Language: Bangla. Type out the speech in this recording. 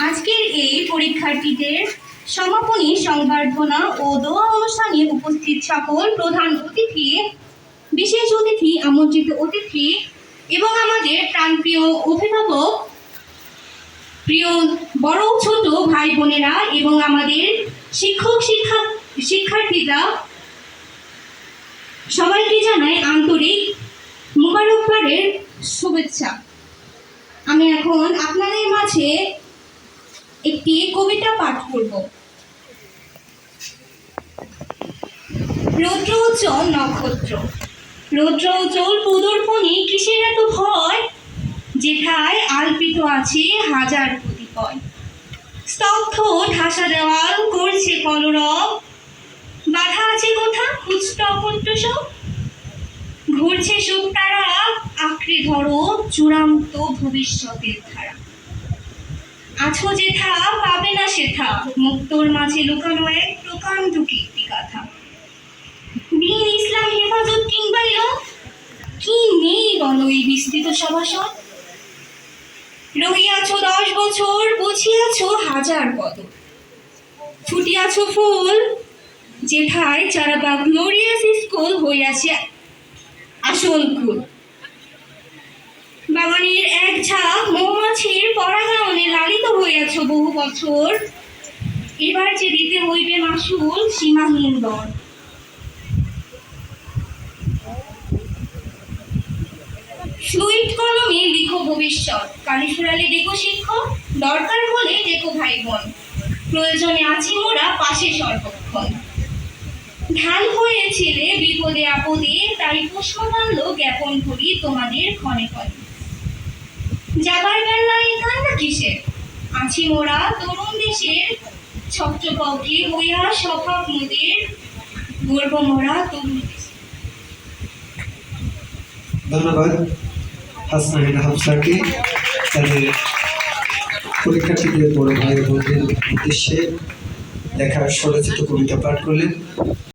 আজকের এই পরীক্ষার্থীদের সমাপনী সংবর্ধনা ও দোয়া অনুষ্ঠানে উপস্থিত সকল প্রধান অতিথি, বিশেষ অতিথি, আমন্ত্রিত অতিথি এবং আমাদের প্রাণপ্রিয় অভিভাবক, প্রিয় বড় ছোট ভাই বোনেরা এবং আমাদের শিক্ষার্থীরা, সবাইকে জানাই আন্তরিক মুবারকবাদের শুভেচ্ছা। আমি এখন আপনাদের মাঝে একটি কবিতা পাঠ করব। রৌদ্র উজ্জ্বল নক্ষত্র, রৌদ্র উজ্জ্বল পুদর্পণে কিসের এত ভয়, যেথায় আলপিত আছে হাজার কতিপয়। স্তব্ধ ঠাসা দেওয়াল করছে কলরব, বাধা আছে কোথা খুঁজত অপত্য সব। ঘুরছে সুখ তারা, আঁকড়ে ধরো চূড়ান্ত ভবিষ্যতের ধারা। আছো যেথা পাবে না সেথা, মুক্তোর মাঝে লুকানো এক প্রকাণ্ড কীর্তিগাথা। দিন ইসলাম হেফাজত কিংবা কি নেই বলো এই বিস্তৃত সভাসদ। রহিয়াছ 10 বছর, বুঝিয়াছ হাজার কদর। ফুটিয়াছ ফুল, যেথায় চারাবা গ্লোরিয়াস স্কুল হইয়াছে আসল কুল। বাগানের এক ঝাঁক মৌমাছির পরাগায়নে লালিত হইয়াছ বহু বছর। এবার যে দিতে হইবে মাসুল সীমাহীন দর। ফ্লুইড কলমে লিখো ভবিষ্যৎ, কালিফুরালে দেখো শিক্ষক, দরকার হলে দেখো ভাই বোন, প্রয়োজনে আছি মোরা পাশে সর্বক্ষণ। ঢাল হয়েছিলে বিপদে আপদে, তাই পুষ্পমাল্য জ্ঞাপন করি তোমাদের ক্ষণে ক্ষণে। যাবার বেলায় কান্না কিসের, আছি মোরা তরুণ দেশের ছত্রপক্ষে হইয়া স্বভাব মোদের, গর্ব মোরা তরুণ দেশে। ধন্যবাদ হাসনাইন হাফসাকে তাদের পরীক্ষার্থীদের বড় ভাই বোনদের উদ্দেশ্যে লেখার স্বরচিত কবিতা পাঠ করলেন।